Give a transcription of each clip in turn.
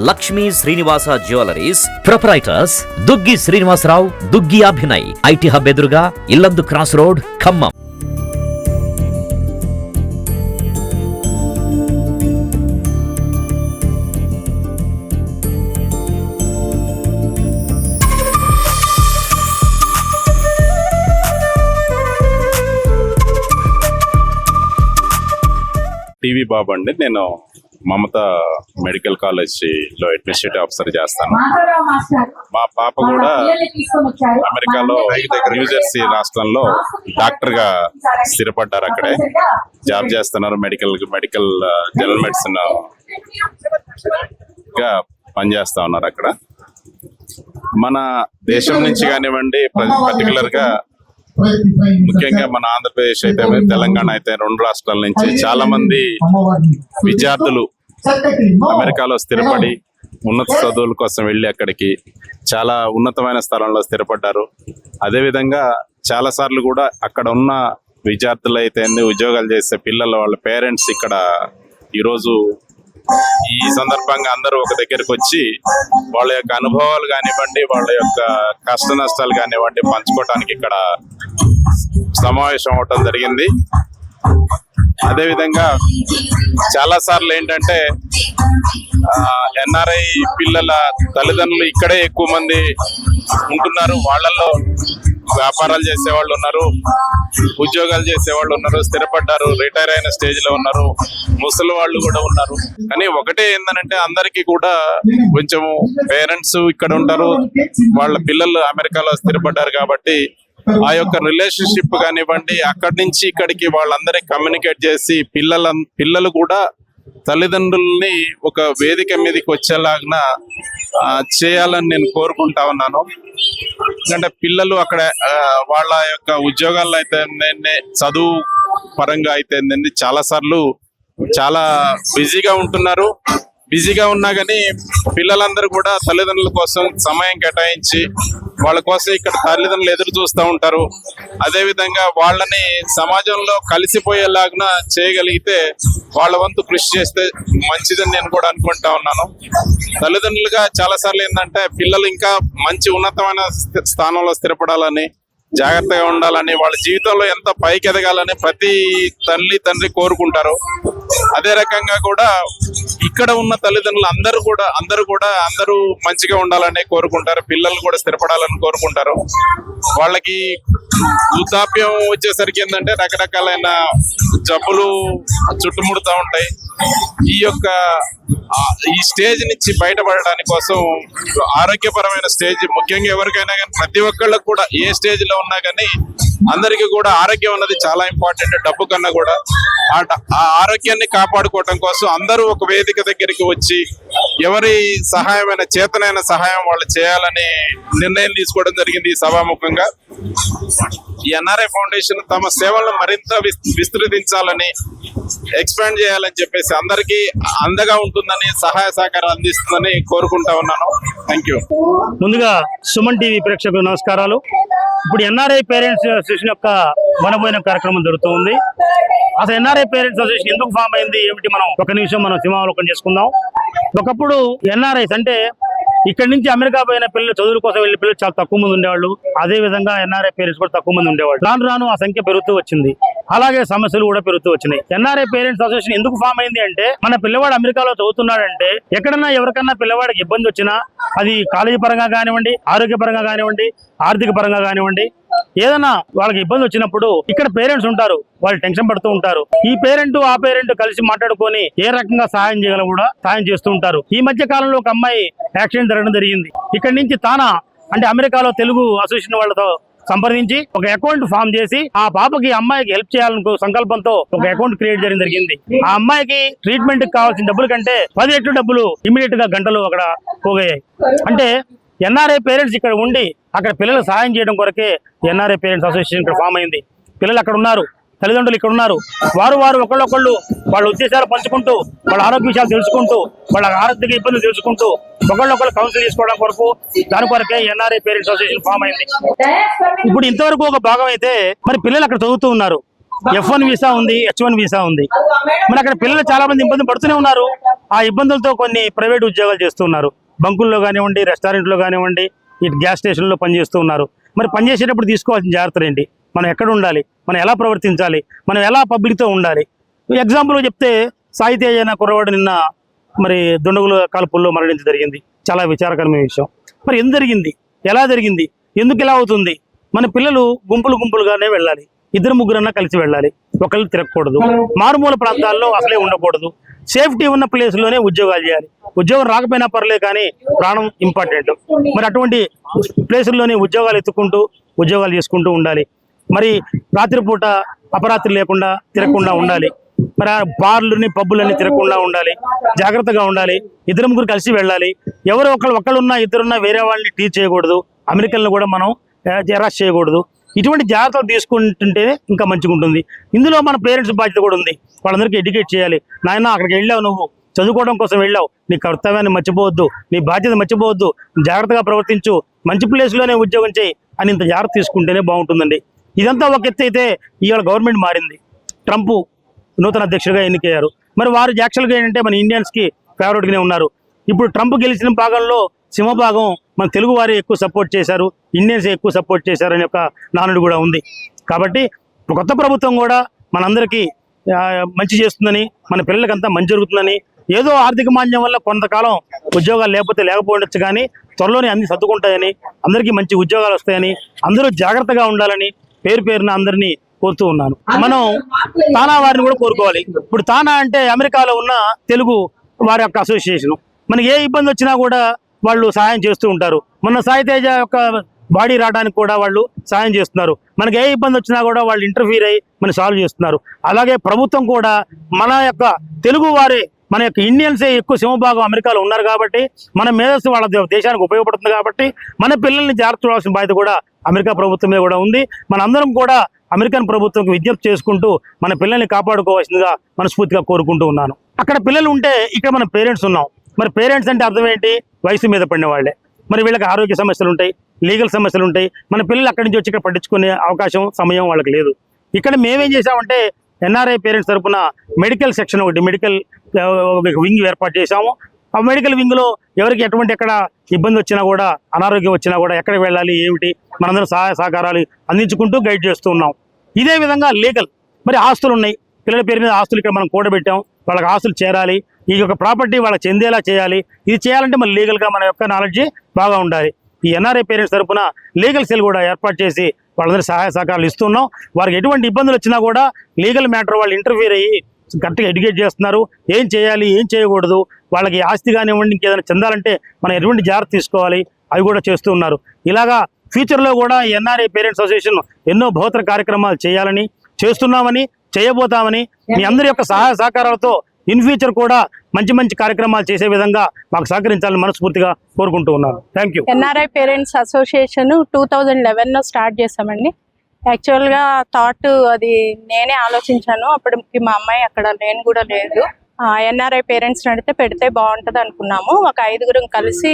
Lakshmi Srinivasa jewelleries proprietors Duggi Srinivasarao, Duggi Abhinay, IT hub ఎదురుగా Yellandu cross road, Khammam. TV Babu అండి. నేను మమతా మెడికల్ కాలేజీలో అడ్మినిస్ట్రేటివ్ ఆఫీసర్ చేస్తాను. మా పాప కూడా అమెరికాలో న్యూజెర్సీ రాష్ట్రంలో డాక్టర్ గా స్థిరపడ్డారు. అక్కడే జాబ్ చేస్తున్నారు. మెడికల్ జనరల్ మెడిసిన్ గా పనిచేస్తా ఉన్నారు అక్కడ. మన దేశం నుంచి కానివ్వండి, పర్టికులర్ గా ముఖ్యంగా మన ఆంధ్రప్రదేశ్ అయితే తెలంగాణ అయితే రెండు రాష్ట్రాల నుంచి చాలా మంది విద్యార్థులు అమెరికాలో స్థిరపడి ఉన్నత చదువుల కోసం వెళ్ళి అక్కడికి చాలా ఉన్నతమైన స్థలంలో స్థిరపడ్డారు. అదేవిధంగా చాలా సార్లు కూడా అక్కడ ఉన్న విద్యార్థులు అయితే ఉద్యోగాలు చేసే పిల్లలు వాళ్ళ పేరెంట్స్ ఇక్కడ ఈరోజు ఈ సందర్భంగా అందరూ ఒక దగ్గరకు వచ్చి వాళ్ళ యొక్క అనుభవాలు కానివ్వండి, వాళ్ళ యొక్క కష్ట నష్టాలు కానివ్వండి పంచుకోవడానికి ఇక్కడ సమావేశం అవటం జరిగింది. అదేవిధంగా చాలా సార్లు ఏంటంటే ఎన్ఆర్ఐ పిల్లల తల్లిదండ్రులు ఇక్కడే ఎక్కువ మంది ఉంటున్నారు. వాళ్ళల్లో వ్యాపారాలు చేసేవాళ్ళు ఉన్నారు, ఉద్యోగాలు చేసేవాళ్ళు ఉన్నారు, స్థిరపడ్డారు, రిటైర్ అయిన స్టేజ్ లో ఉన్నారు, ముసలి వాళ్ళు కూడా ఉన్నారు. కానీ ఒకటే ఏంటంటే అందరికీ కూడా కొంచెం పేరెంట్స్ ఇక్కడ ఉంటారు, వాళ్ళ పిల్లలు అమెరికాలో స్థిరపడ్డారు కాబట్టి ఆ యొక్క రిలేషన్షిప్ కానివ్వండి, అక్కడి నుంచి ఇక్కడికి వాళ్ళందరినీ కమ్యూనికేట్ చేసి పిల్లలు కూడా తల్లిదండ్రుల్ని ఒక వేదిక మీదకి వచ్చేలాగా చేయాలని నేను కోరుకుంటా ఉన్నాను. ఎందుకంటే పిల్లలు అక్కడ వాళ్ళ యొక్క ఉద్యోగాల్లో అయితే చదువు పరంగా అయితే చాలా సార్లు చాలా బిజీగా ఉంటున్నారు. బిజీగా ఉన్నా కానీ పిల్లలందరూ కూడా తల్లిదండ్రుల కోసం సమయం కేటాయించి వాళ్ళ కోసం ఇక్కడ తల్లిదండ్రులు ఎదురు చూస్తూ ఉంటారు. అదేవిధంగా వాళ్ళని సమాజంలో కలిసిపోయేలాగా చేయగలిగితే వాళ్ళ వంతు కృషి చేస్తే మంచిదని నేను కూడా అనుకుంటా ఉన్నాను. తల్లిదండ్రులుగా చాలా సార్లు ఏంటంటే పిల్లలు ఇంకా మంచి ఉన్నతమైన స్థానంలో స్థిరపడాలని, జాగ్రత్తగా ఉండాలని, వాళ్ళ జీవితంలో ఎంత పైకి ఎదగాలని ప్రతి తండ్రి కోరుకుంటారు. అదే రకంగా కూడా ఇక్కడ ఉన్న తల్లిదండ్రులు అందరూ మంచిగా ఉండాలని కోరుకుంటారు. పిల్లలు కూడా స్థిరపడాలని కోరుకుంటారు. వాళ్ళకి వృద్ధాప్యం వచ్చేసరికి ఏంటంటే రకరకాలైన జబ్బులు చుట్టుముడుతూ ఉంటాయి. ఈ స్టేజ్ నుంచి బయటపడడానికి కోసం ఆరోగ్యపరమైన స్టేజ్ ముఖ్యంగా ఎవరికైనా కానీ ప్రతి ఒక్కళ్ళకు కూడా ఏ స్టేజ్ లో ఉన్నా కానీ అందరికీ కూడా ఆరోగ్యం అన్నది చాలా ఇంపార్టెంట్. డబ్బు కన్నా కూడా ఆ ఆరోగ్యాన్ని కాపాడుకోవటం కోసం అందరూ ఒక వేదిక దగ్గరికి వచ్చి ఎవరి సహాయమైన చేతనైన సహాయం వాళ్ళు చేయాలని నిర్ణయం తీసుకోవడం జరిగింది. ఈ సభాముఖంగా ఈ ఎన్ఆర్ఐ ఫౌండేషన్ తమ సేవలను మరింత విస్తృతించాలని, ఎక్స్పాండ్ చేయాలని చెప్పేసి అందరికీ అందగా ఉంటుందని, సహాయ సహకారం అందిస్తుందని కోరుకుంటా ఉన్నాను. Thank you. ముందుగా సుమన్ టీవీ ప్రేక్షకులకు నమస్కారాలు. ఇప్పుడు ఎన్ఆర్ఐ పేరెంట్స్ అసోసియేషన్ యొక్క వనభోజనం కార్యక్రమం జరుగుతుంది. అసలు ఎన్ఆర్ఐ పేరెంట్స్ అసోసియేషన్ ఎందుకు ఫామ్ అయింది ఏమిటి, మనం ఒక నిమిషం సింహావలోకనం చేసుకుందాం. ఒకప్పుడు ఎన్ఆర్ఐస్ అంటే ఇక్కడ నుంచి అమెరికా పోయిన పిల్లలు, చదువుల కోసం వెళ్ళిన పిల్లలు చాలా తక్కువ మంది ఉండేవాళ్ళు. అదే విధంగా ఎన్ఆర్ఐ పేరెంట్స్ కూడా తక్కువ మంది ఉండేవాళ్ళు. రాను ఆ సంఖ్య పెరుగుతూ వచ్చింది. అలాగే సమస్యలు కూడా పెరుగుతూ వచ్చినాయి. ఎన్ఆర్ఐ పేరెంట్స్ అసోసియేషన్ ఎందుకు ఫామ్ అయింది అంటే, మన పిల్లవాడు అమెరికాలో చదువుతున్నాడంటే ఎవరికన్నా పిల్లవాడికి ఇబ్బంది వచ్చినా, అది కాలేజీ పరంగా కానివ్వండి, ఆరోగ్య పరంగా కానివ్వండి, ఆర్థిక పరంగా కానివ్వండి, ఏదైనా వాళ్ళకి ఇబ్బంది వచ్చినప్పుడు ఇక్కడ పేరెంట్స్ ఉంటారు, వాళ్ళు టెన్షన్ పడుతూ ఉంటారు. ఈ పేరెంట్ ఆ పేరెంట్ కలిసి మాట్లాడుకొని ఏ రకంగా సహాయం చేయగల కూడా సహాయం చేస్తూ ఉంటారు. ఈ మధ్య కాలంలో ఒక అమ్మాయి యాక్సిడెంట్ జరగడం జరిగింది. ఇక్కడ నుంచి అంటే అమెరికాలో తెలుగు అసోసియేషన్ వాళ్ళతో సంప్రదించి ఒక అకౌంట్ ఫామ్ చేసి ఆ పాపకి అమ్మాయికి హెల్ప్ చేయాలనుకో సంకల్పంతో ఒక అకౌంట్ క్రియేట్ చేయడం జరిగింది. ఆ అమ్మాయికి ట్రీట్మెంట్ కి కావాల్సిన డబ్బుల కంటే 10 రెట్లు డబ్బులు ఇమీడియట్ గా గంటలు అక్కడ పోగయ్యాయి. అంటే ఎన్ఆర్ఐ పేరెంట్స్ ఇక్కడ ఉండి అక్కడ పిల్లలకు సహాయం చేయడం కొరకే ఎన్ఆర్ఐ పేరెంట్స్ అసోసియేషన్ ఇక్కడ ఫామ్ అయింది. పిల్లలు అక్కడ ఉన్నారు, తల్లిదండ్రులు ఇక్కడ ఉన్నారు. వారు ఒకళ్ళొకళ్ళు వాళ్ళ ఉద్దేశాలు పంచుకుంటూ, వాళ్ళ ఆరోగ్య విషయాలు తెలుసుకుంటూ, వాళ్ళ ఆరోగ్య ఇబ్బందులు తెలుసుకుంటూ ఒకళ్ళొకళ్ళు కౌన్సిల్ చేసుకోవడం కొరకు, దాని కొరకే ఎన్ఆర్ఐ పేరెంట్స్ అసోసియేషన్ ఫామ్ అయింది. ఇప్పుడు ఇంతవరకు ఒక భాగం అయితే మరి పిల్లలు అక్కడ చదువుతూ ఉన్నారు. F1 వీసా ఉంది, H1 వీసా ఉంది. మరి అక్కడ పిల్లలు చాలా మంది ఇబ్బంది పడుతూనే ఉన్నారు. ఆ ఇబ్బందులతో కొన్ని ప్రైవేట్ ఉద్యోగాలు చేస్తున్నారు. బంకుల్లో కానివ్వండి, రెస్టారెంట్లో కానివ్వండి, ఇటు గ్యాస్ స్టేషన్లో పనిచేస్తూ ఉన్నారు. మరి పనిచేసేటప్పుడు తీసుకోవాల్సిన జాగ్రత్తలు ఏంటి, మనం ఎక్కడ ఉండాలి, మనం ఎలా ప్రవర్తించాలి, మనం ఎలా పబ్లిక్తో ఉండాలి. ఎగ్జాంపుల్ చెప్తే సాయి తేజ్ అనే కుర్రవాడు నిన్న మరి దుండగుల కాల్పుల్లో మరణించడం జరిగింది. చాలా విచారకరమైన విషయం. మరి ఎందుకు జరిగింది, ఎలా జరిగింది, ఎందుకు ఇలా అవుతుంది? మన పిల్లలు గుంపులుగానే వెళ్ళాలి, 2-3 కలిసి వెళ్ళాలి, ఒకళ్ళు తిరగకూడదు. మారుమూల ప్రాంతాల్లో అసలే ఉండకూడదు. సేఫ్టీ ఉన్న ప్లేస్లోనే ఉద్యోగాలు చేయాలి. ఉద్యోగం రాకపోయినా పర్లేదు, కానీ ప్రాణం ఇంపార్టెంట్. మరి అటువంటి ప్లేసుల్లోనే ఉద్యోగాలు ఎత్తుకుంటూ ఉద్యోగాలు చేసుకుంటూ ఉండాలి. మరి రాత్రిపూట అపరాత్రి లేకుండా తిరగకుండా ఉండాలి. మరి ఆ బార్లని పబ్బులని తిరగకుండా ఉండాలి. జాగ్రత్తగా ఉండాలి. 2-3 కలిసి వెళ్ళాలి. ఎవరో ఒకళ్ళున్నా ఇద్దరున్నా వేరే వాళ్ళని టీచ్ చేయకూడదు. అమెరికన్లు కూడా మనం అరెస్ట్ చేయకూడదు. ఇటువంటి జాగ్రత్తలు తీసుకుంటుంటే ఇంకా మంచిగా ఉంటుంది. ఇందులో మన పేరెంట్స్ బాధ్యత కూడా ఉంది. వాళ్ళందరికీ ఎడ్యుకేట్ చేయాలి. నాయన అక్కడికి వెళ్ళావు, నువ్వు చదువుకోవడం కోసం వెళ్ళావు, నీ కర్తవ్యాన్ని మర్చిపోవద్దు, నీ బాధ్యత మర్చిపోవద్దు, జాగ్రత్తగా ప్రవర్తించు, మంచి ప్లేస్లోనే ఉద్యోగం చేయి అని ఇంత జాగ్రత్త తీసుకుంటేనే బాగుంటుందండి. ఇదంతా ఒక ఎత్తు అయితే ఇవాళ గవర్నమెంట్ మారింది. ట్రంప్ నూతన అధ్యక్షుడిగా ఎన్నికయ్యారు. మరి వారు యాక్చువల్గా ఏంటంటే మన ఇండియన్స్కి ఫేవరెట్గానే ఉన్నారు. ఇప్పుడు ట్రంప్ గెలిచిన భాగంలో సింహభాగం మన తెలుగు వారే ఎక్కువ సపోర్ట్ చేశారు, ఇండియన్స్ ఎక్కువ సపోర్ట్ చేశారని ఒక నానుడు కూడా ఉంది. కాబట్టి కొత్త ప్రభుత్వం కూడా మనందరికీ మంచి చేస్తుందని, మన పిల్లలకంతా మంచి జరుగుతుందని, ఏదో ఆర్థిక మాంద్యం వల్ల కొంతకాలం ఉద్యోగాలు లేకపోవచ్చు, కానీ త్వరలోనే అన్ని సర్దుకుంటాయని, అందరికీ మంచి ఉద్యోగాలు వస్తాయని, అందరూ జాగ్రత్తగా ఉండాలని పేరున అందరినీ కోరుతూ ఉన్నాను. మనం తానా వారిని కూడా కోరుకోవాలి. ఇప్పుడు తానా అంటే అమెరికాలో ఉన్న తెలుగు వారి యొక్క అసోసియేషన్. మనకి ఏ ఇబ్బంది వచ్చినా కూడా వాళ్ళు సహాయం చేస్తూ ఉంటారు. మొన్న సాయి తేజ యొక్క బాడీ రావడానికి కూడా వాళ్ళు సహాయం చేస్తున్నారు. మనకి ఏ ఇబ్బంది వచ్చినా కూడా వాళ్ళు ఇంటర్ఫీర్ అయ్యి మనం సాల్వ్ చేస్తున్నారు. అలాగే ప్రభుత్వం కూడా మన యొక్క తెలుగు వారే, మన యొక్క ఇండియన్సే ఎక్కువ సింహభాగం అమెరికాలో ఉన్నారు కాబట్టి, మన మేధస్సు వాళ్ళ దేశానికి ఉపయోగపడుతుంది కాబట్టి, మన పిల్లల్ని జాగ్రత్త చూడాల్సిన బాధ్యత కూడా అమెరికా ప్రభుత్వమే కూడా ఉంది. మనందరం కూడా అమెరికన్ ప్రభుత్వంకి విజ్ఞప్తి చేసుకుంటూ మన పిల్లల్ని కాపాడుకోవాల్సిందిగా మనస్ఫూర్తిగా కోరుకుంటూ ఉన్నాను. అక్కడ పిల్లలు ఉంటే ఇక్కడ మన పేరెంట్స్ ఉన్నాం. మరి పేరెంట్స్ అంటే అర్థం ఏంటి? వయసు మీద పడిన వాళ్ళే. మరి వీళ్ళకి ఆరోగ్య సమస్యలు ఉంటాయి, లీగల్ సమస్యలు ఉంటాయి. మన పిల్లలు అక్కడి నుంచి వచ్చి ఇక్కడ పట్టించుకునే అవకాశం, సమయం వాళ్ళకి లేదు. ఇక్కడ మేమేం చేసామంటే ఎన్ఆర్ఐ పేరెంట్స్ తరఫున మెడికల్ సెక్షన్ ఒకటి, మెడికల్ వింగ్ ఏర్పాటు చేశాము. ఆ మెడికల్ వింగ్లో ఎవరికి ఎక్కడ ఇబ్బంది వచ్చినా కూడా, అనారోగ్యం వచ్చినా కూడా ఎక్కడికి వెళ్ళాలి, ఏమిటి, మనందరం సహాయ సహకారాలు అందించుకుంటూ గైడ్ చేస్తూ ఉన్నాం. ఇదే విధంగా లీగల్, మరి ఆస్తులు ఉన్నాయి, పిల్లల పేరు మీద ఆస్తులు ఇక్కడ మనం కూడబెట్టాం. వాళ్ళకి ఆస్తులు చేరాలి, ఈ యొక్క ప్రాపర్టీ వాళ్ళకి చెందేలా చేయాలి. ఇది చేయాలంటే మన లీగల్గా మన యొక్క నాలెడ్జి బాగా ఉండాలి. ఈ ఎన్ఆర్ఐ పేరెంట్స్ తరఫున లీగల్ సెల్ కూడా ఏర్పాటు చేసి వాళ్ళందరూ సహాయ సహకారాలు ఇస్తున్నాం. వారికి ఎటువంటి ఇబ్బందులు వచ్చినా కూడా లీగల్ మ్యాటర్ వాళ్ళు ఇంటర్ఫీర్ అయ్యి కరెక్ట్గా ఎడ్యుకేట్ చేస్తున్నారు. ఏం చేయాలి, ఏం చేయకూడదు, వాళ్ళకి ఆస్తి కానివ్వండి, ఇంకేదైనా చెందాలంటే మనం ఎటువంటి జాగ్రత్త తీసుకోవాలి, అవి కూడా చేస్తూ ఉన్నారు. ఇలాగా ఫ్యూచర్లో కూడా ఎన్ఆర్ఐ పేరెంట్స్ అసోసియేషన్ ఎన్నో బహుతర కార్యక్రమాలు చేయాలని, చేస్తున్నామని, చేయబోతామని, మీ అందరి యొక్క సహాయ సహకారాలతో ఇన్ ఫ్యూచర్ కూడా మంచి కార్యక్రమాలు చేసే విధంగా మాకు సహకరించాలని మనస్ఫూర్తిగా కోరుకుంటూ ఉన్నాను. Thank you. NRI parents association 2011లో స్టార్ట్ చేసామండి. యాక్చువల్గా అది నేనే ఆలోచించాను. అప్పటికి మా అమ్మాయి అక్కడ నేను కూడా లేదు. ఎన్ఆర్ఐ పేరెంట్స్ నడితే పెడితే బాగుంటుంది అనుకున్నాము. ఒక 5గురం కలిసి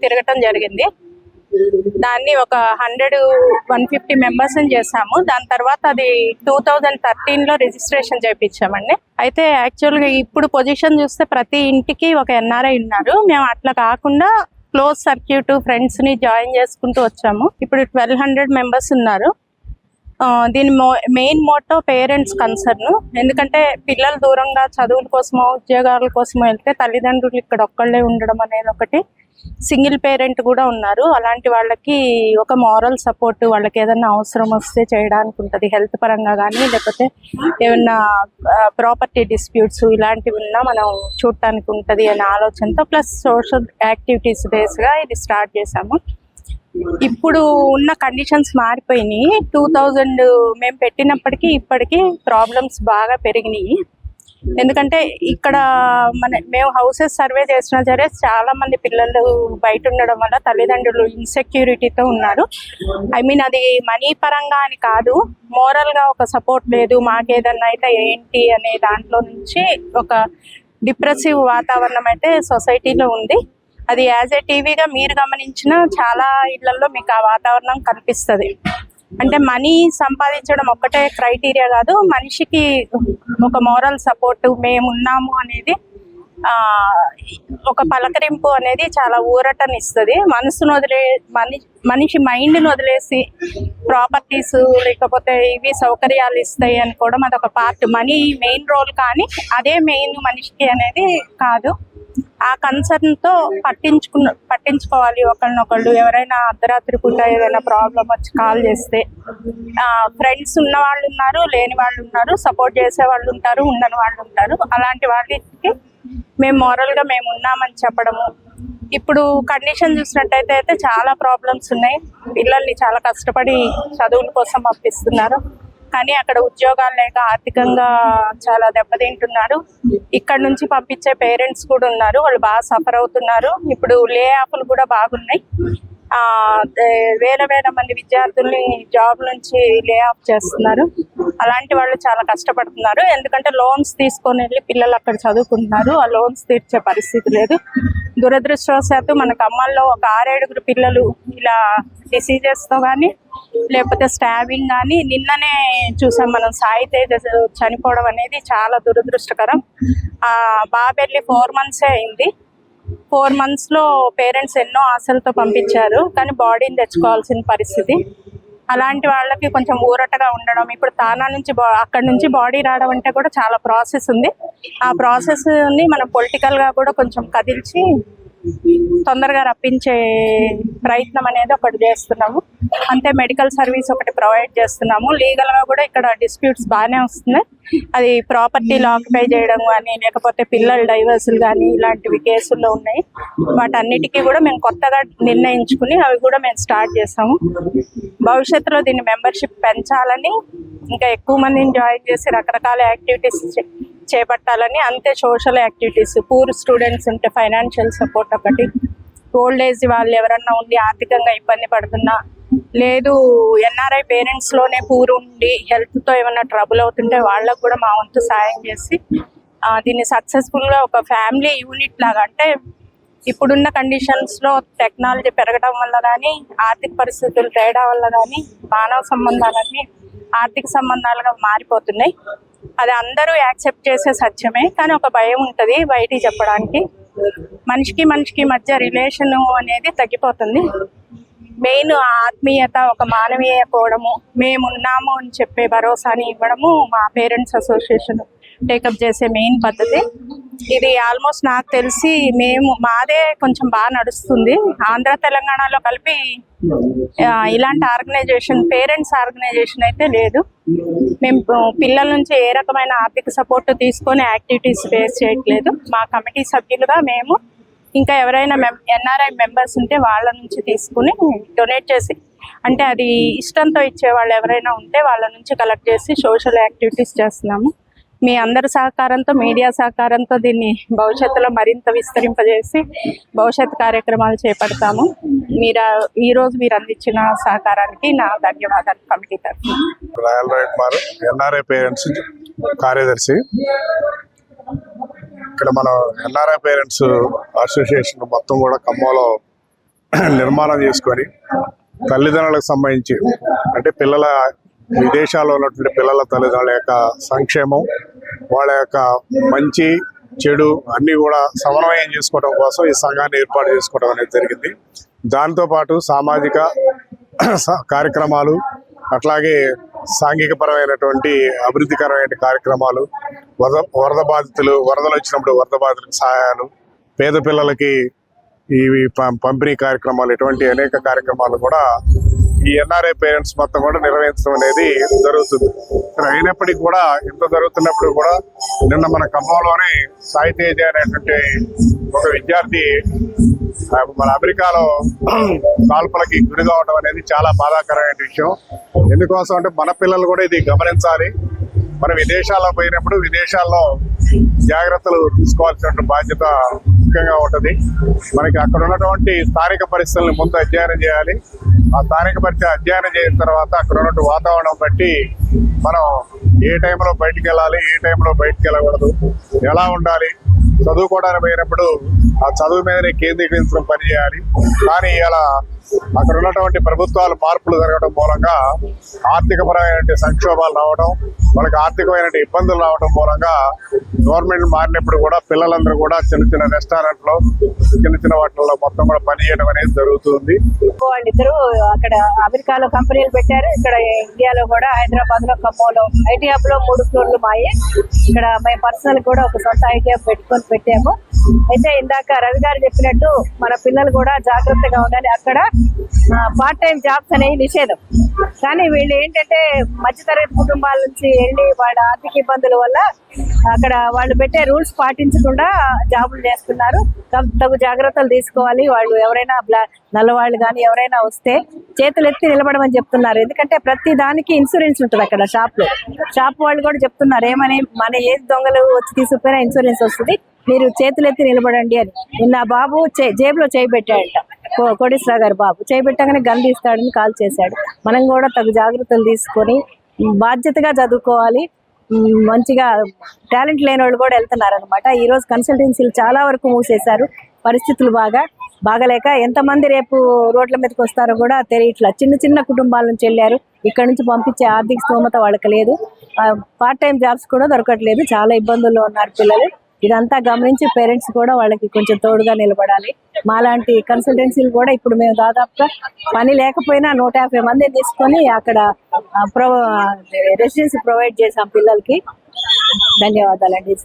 తిరగటం జరిగింది. దాన్ని ఒక 150 మెంబర్స్ని చేసాము. దాని తర్వాత అది 2013లో రిజిస్ట్రేషన్ చేయించామండి. అయితే యాక్చువల్గా ఇప్పుడు పొజిషన్ చూస్తే ప్రతి ఇంటికి ఒక ఎన్ఆర్ఐ ఉన్నారు. మేము అట్లా కాకుండా క్లోజ్ సర్క్యూట్ ఫ్రెండ్స్ని జాయిన్ చేసుకుంటూ వచ్చాము. ఇప్పుడు 1200 మెంబర్స్ ఉన్నారు. దీని మెయిన్ మోటో పేరెంట్స్ కన్సర్న్. ఎందుకంటే పిల్లలు దూరంగా చదువుల కోసమో ఉద్యోగాల కోసమో వెళ్తే తల్లిదండ్రులు ఇక్కడ ఒక్కళ్ళే ఉండడం అనేది ఒకటి. సింగిల్ పేరెంట్ కూడా ఉన్నారు. అలాంటి వాళ్ళకి ఒక మారల్ సపోర్ట్, వాళ్ళకి ఏదైనా అవసరం వస్తే చేయడానికి ఉంటుంది. హెల్త్ పరంగా కానీ, లేకపోతే ఏమన్నా ప్రాపర్టీ డిస్ప్యూట్స్ ఇలాంటివి ఉన్నా మనం చూడటానికి ఉంటుంది అనే ఆలోచనతో, ప్లస్ సోషల్ యాక్టివిటీస్ బేస్గా ఇది స్టార్ట్ చేశాము. ఇప్పుడు ఉన్న కండిషన్స్ మారిపోయినాయి. 2000 మేము పెట్టినప్పటికీ ఇప్పటికీ ప్రాబ్లమ్స్ బాగా పెరిగినాయి. ఎందుకంటే ఇక్కడ మేము హౌసెస్ సర్వే చేసినా సరే చాలా మంది పిల్లలు బయట ఉండడం వల్ల తల్లిదండ్రులు ఇన్సెక్యూరిటీతో ఉన్నారు. అది మనీ పరంగా అని కాదు, మోరల్గా ఒక సపోర్ట్ లేదు. మాకేదన్నా అయితే ఏంటి అనే దాంట్లో నుంచి ఒక డిప్రెసివ్ వాతావరణం అయితే సొసైటీలో ఉంది. అది యాజ్ ఏ టీవీగా మీరు గమనించిన చాలా ఇళ్లలో మీకు ఆ వాతావరణం కనిపిస్తుంది. అంటే మనీ సంపాదించడం ఒక్కటే క్రైటీరియా కాదు, మనిషికి ఒక మోరల్ సపోర్ట్ మేమున్నాము అనేది ఒక పలకరింపు అనేది చాలా ఊరటనిస్తుంది. మనసును మనిషి మైండ్ని వదిలేసి ప్రాపర్టీస్ లేకపోతే ఇవి సౌకర్యాలు ఇస్తాయి అనుకోవడం అదొక పార్ట్. మనీ మెయిన్ రోల్ కానీ అదే మెయిన్ మనిషికి అనేది కాదు. ఆ కన్సర్న్తో పట్టించుకోవాలి ఒకళ్ళనొకళ్ళు. ఎవరైనా అర్ధరాత్రి పూట ఏదైనా ప్రాబ్లం వచ్చి కాల్ చేస్తే ఫ్రెండ్స్ ఉన్న వాళ్ళు ఉన్నారు, లేని వాళ్ళు ఉన్నారు, సపోర్ట్ చేసే వాళ్ళు ఉంటారు, ఉండని వాళ్ళు ఉంటారు. అలాంటి వాళ్ళకి మేము మోరల్గా మేము ఉన్నామని చెప్పడము. ఇప్పుడు కండిషన్ చూసినట్టయితే చాలా ప్రాబ్లమ్స్ ఉన్నాయి. పిల్లల్ని చాలా కష్టపడి చదువుల కోసం పంపిస్తున్నారు, కానీ అక్కడ ఉద్యోగాలు లేక ఆర్థికంగా చాలా దెబ్బతింటున్నారు. ఇక్కడ నుంచి పంపించే పేరెంట్స్ కూడా ఉన్నారు, వాళ్ళు బాగా సఫర్ అవుతున్నారు. ఇప్పుడు లే ఆఫ్లు కూడా బాగున్నాయి. వేల మంది విద్యార్థుల్ని జాబ్ నుంచి లే ఆఫ్ చేస్తున్నారు. అలాంటి వాళ్ళు చాలా కష్టపడుతున్నారు. ఎందుకంటే లోన్స్ తీసుకొని వెళ్ళి పిల్లలు అక్కడ చదువుకుంటున్నారు, ఆ లోన్స్ తీర్చే పరిస్థితి లేదు. దురదృష్టవశాత్తు మన ఖమ్మంలో ఒక 6-7 పిల్లలు ఇలా డిసీజెస్తో కానీ లేకపోతే స్టాబింగ్ కానీ నిన్ననే చూసాం మనం. సాయి తేజ చనిపోవడం అనేది చాలా దురదృష్టకరం. బాబెళ్ళి 4 months అయింది. 4 monthsలో పేరెంట్స్ ఎన్నో ఆశలతో పంపించారు, కానీ బాడీని తెచ్చుకోవాల్సిన పరిస్థితి. అలాంటి వాళ్ళకి కొంచెం ఊరటగా ఉండడం. ఇప్పుడు తానా నుంచి అక్కడి నుంచి బాడీ రావడం అంటే కూడా చాలా ప్రాసెస్ ఉంది. ఆ ప్రాసెస్ని మనం పొలిటికల్గా కూడా కొంచెం కదిల్చి తొందరగా రప్పించే ప్రయత్నం అనేది ఒకటి చేస్తున్నాము. అంతే మెడికల్ సర్వీస్ ఒకటి ప్రొవైడ్ చేస్తున్నాము. లీగల్గా కూడా ఇక్కడ డిస్ప్యూట్స్ బాగానే వస్తున్నాయి. అది ప్రాపర్టీలు ఆక్యుపై చేయడం కానీ లేకపోతే పిల్లల డైవర్సులు కానీ ఇలాంటివి కేసుల్లో ఉన్నాయి. వాటన్నిటికీ కూడా మేము కొత్తగా నిర్ణయించుకుని అవి కూడా మేము స్టార్ట్ చేసాము. భవిష్యత్తులో దీన్ని మెంబర్షిప్ పెంచాలని, ఇంకా ఎక్కువ మందిని జాయిన్ చేసి రకరకాల యాక్టివిటీస్ చేపట్టాలని. అంతే సోషల్ యాక్టివిటీస్, పూర్ స్టూడెంట్స్ ఉంటే ఫైనాన్షియల్ సపోర్ట్ ఒకటి, ఓల్డ్ ఏజ్ వాళ్ళు ఎవరన్నా ఉండి ఆర్థికంగా ఇబ్బంది పడుతున్నా, లేదు ఎన్ఆర్ఐ పేరెంట్స్లోనే పూర్ ఉండి హెల్త్తో ఏమైనా ట్రబుల్ అవుతుంటే వాళ్ళకు కూడా మా వంతు సాయం చేసి దీన్ని సక్సెస్ఫుల్గా ఒక ఫ్యామిలీ యూనిట్ లాగా, అంటే ఇప్పుడున్న కండిషన్స్లో టెక్నాలజీ పెరగడం వల్ల కానీ ఆర్థిక పరిస్థితులు తేడా వల్ల కానీ మానవ సంబంధాలన్నీ ఆర్థిక సంబంధాలుగా మారిపోతున్నాయి. అది అందరూ యాక్సెప్ట్ చేసే సత్యమే, కానీ ఒక భయం ఉంటుంది బయటికి చెప్పడానికి. మనిషికి మధ్య రిలేషన్ అనేది తగ్గిపోతుంది. మెయిన్ ఆత్మీయత, ఒక మానవీయ కోవడము, మేమున్నాము అని చెప్పే భరోసాని ఇవ్వడము మా పేరెంట్స్ అసోసియేషన్ టేకప్ చేసే మెయిన్ పద్ధతి. ఇది ఆల్మోస్ట్ నాకు తెలిసి మాదే కొంచెం బాగా నడుస్తుంది. ఆంధ్ర తెలంగాణలో కలిపి ఇలాంటి ఆర్గనైజేషన్, పేరెంట్స్ ఆర్గనైజేషన్ అయితే లేదు. మేము పిల్లల నుంచి ఏ రకమైన ఆర్థిక సపోర్ట్ తీసుకొని యాక్టివిటీస్ ఫేస్ చేయట్లేదు. మా కమిటీ సభ్యులుగా మేము ఇంకా ఎవరైనా ఎన్ఆర్ఐ మెంబర్స్ ఉంటే వాళ్ళ నుంచి తీసుకుని డొనేట్ చేసి, అంటే అది ఇష్టంతో ఇచ్చే వాళ్ళు ఎవరైనా ఉంటే వాళ్ళ నుంచి కలెక్ట్ చేసి సోషల్ యాక్టివిటీస్ చేస్తున్నాము. మీ అందరి సహకారంతో, మీడియా సహకారంతో దీన్ని భవిష్యత్తులో మరింత విస్తరింపజేసి భవిష్యత్ కార్యక్రమాలు చేపడతాము. ఈరోజు మీరు అందించిన సహకారానికి నా ధన్యవాదాలు కమిటీ తరఫున. రాయల్ రైట్ మారు ఎన్ఆర్ఐ పేరెంట్స్ కార్యదర్శి. ఇక్కడ మనం ఎన్ఆర్ఐ పేరెంట్స్ అసోసియేషన్ మొత్తం కూడా ఖమ్మంలో నిర్మాణం చేసుకొని తల్లిదండ్రులకు సంబంధించి, అంటే పిల్లల విదేశాల్లో ఉన్నటువంటి పిల్లల తల్లిదండ్రుల యొక్క సంక్షేమం, వాళ్ళ యొక్క మంచి చెడు అన్నీ కూడా సమన్వయం చేసుకోవడం కోసం ఈ సంఘాన్ని ఏర్పాటు చేసుకోవడం అనేది జరిగింది. దాంతోపాటు సామాజిక కార్యక్రమాలు, అట్లాగే సాంఘికపరమైనటువంటి అభివృద్ధికరమైన కార్యక్రమాలు, వరదలు వచ్చినప్పుడు వరద బాధితులకు సహాయాలు, పేద పిల్లలకి ఇవి పంపిణీ కార్యక్రమాలు, ఇటువంటి అనేక కార్యక్రమాలు కూడా ఈ ఎన్ఆర్ఐ పేరెంట్స్ మొత్తం కూడా నిర్వహించడం అనేది జరుగుతుంది. అయినప్పటికీ కూడా ఇంత జరుగుతున్నప్పుడు కూడా నిన్న మన ఖమ్మంలోనే సాయి తేజ అనేటువంటి ఒక విద్యార్థి మన అమెరికాలో కాల్పులకి గురి కావడం అనేది చాలా బాధాకరమైన విషయం. ఎందుకోసం అంటే మన పిల్లలు కూడా ఇది గమనించాలి. మనం విదేశాల్లో పోయినప్పుడు విదేశాల్లో జాగ్రత్తలు తీసుకోవాల్సిన బాధ్యత ముఖ్యంగా ఉంటుంది. మనకి అక్కడ ఉన్నటువంటి స్థానిక పరిస్థితులను ముందు అధ్యయనం చేయాలి. ఆ స్థానిక పరిస్థితి అధ్యయనం చేసిన తర్వాత అక్కడ ఉన్నటువంటి వాతావరణం బట్టి మనం ఏ టైంలో బయటికి వెళ్ళాలి, ఏ టైంలో బయటికి వెళ్ళకూడదు, ఎలా ఉండాలి, చదువుకోవడానికి పోయినప్పుడు ఆ చదువు మీదనే కేంద్రీకరించడం పనిచేయాలి. కానీ ఇలా అక్కడ ఉన్నటువంటి ప్రభుత్వాలు మార్పులు జరగడం మూలంగా ఆర్థికపరమైన సంక్షోభాలు రావడం, వాళ్ళకి ఆర్థికమైన ఇబ్బందులు రావడం మూలంగా గవర్నమెంట్ మారినప్పుడు కూడా పిల్లలందరూ కూడా చిన్న చిన్న రెస్టారెంట్లో చిన్న చిన్న వాటిల్లో మొత్తం కూడా పనిచేయడం అనేది జరుగుతుంది. వాళ్ళిద్దరూ అక్కడ అమెరికాలో కంపెనీలు పెట్టారు, ఇక్కడ ఇండియాలో కూడా హైదరాబాద్ లో ఖమ్మంలో ఐటీ హబ్ లో 3 ఫ్లోర్లు మాయే. ఇక్కడ మేము పర్సనల్ కూడా ఒక సొంత ఐటీ హబ్ పెట్టాము. అయితే ఇందాక రవి గారు చెప్పినట్టు మన పిల్లలు కూడా జాగ్రత్తగా ఉండాలి. అక్కడ పార్ట్ టైం జాబ్స్ అనేవి నిషేధం, కానీ వీళ్ళు ఏంటంటే మధ్యతరగతి కుటుంబాల నుంచి వెళ్ళి వాళ్ళ ఆర్థిక ఇబ్బందుల వల్ల అక్కడ వాళ్ళు పెట్టే రూల్స్ పాటించకుండా జాబులు చేస్తున్నారు. తగు జాగ్రత్తలు తీసుకోవాలి. వాళ్ళు ఎవరైనా నల్లవాళ్ళు కానీ ఎవరైనా వస్తే చేతులు ఎత్తి నిలబడమని చెప్తున్నారు. ఎందుకంటే ప్రతి దానికి ఇన్సూరెన్స్ ఉంటుంది అక్కడ షాప్ వాళ్ళు కూడా చెప్తున్నారు ఏమని, మన ఏది దొంగలు వచ్చి తీసుకుపోయినా ఇన్సూరెన్స్ వస్తుంది, మీరు చేతులు ఎత్తి నిలబడండి అని. నిన్న బాబు జేబులో చేయి పెట్టాడంట, కోటేశ్వర గారు బాబు చేయి పెట్టగానే గన్ తీస్తాడని కాల్ చేశాడు. మనం కూడా తగు జాగ్రత్తలు తీసుకొని బాధ్యతగా చదువుకోవాలి. మంచిగా టాలెంట్ లేని వాళ్ళు కూడా వెళ్తున్నారు అనమాట. ఈరోజు కన్సల్టెన్సీలు చాలా వరకు మూసేశారు, పరిస్థితులు బాగలేక ఎంతమంది రేపు రోడ్ల మీదకి వస్తారో కూడా తెలియట్లా. చిన్న చిన్న కుటుంబాల నుంచి వెళ్ళారు, ఇక్కడ నుంచి పంపించే ఆర్థిక స్తోమత వాళ్ళకి లేదు, పార్ట్ టైం జాబ్స్ కూడా దొరకట్లేదు, చాలా ఇబ్బందుల్లో ఉన్నారు పిల్లలు. ఇదంతా గమనించి పేరెంట్స్ కూడా వాళ్ళకి కొంచెం తోడుగా నిలబడాలి. మాలాంటి కన్సల్టెన్సీలు కూడా ఇప్పుడు మేము దాదాపుగా పని లేకపోయినా 150 మందిని తీసుకొని అక్కడ రెసిడెన్సీ ప్రొవైడ్ చేసాం పిల్లలకి. ధన్యవాదాలండి.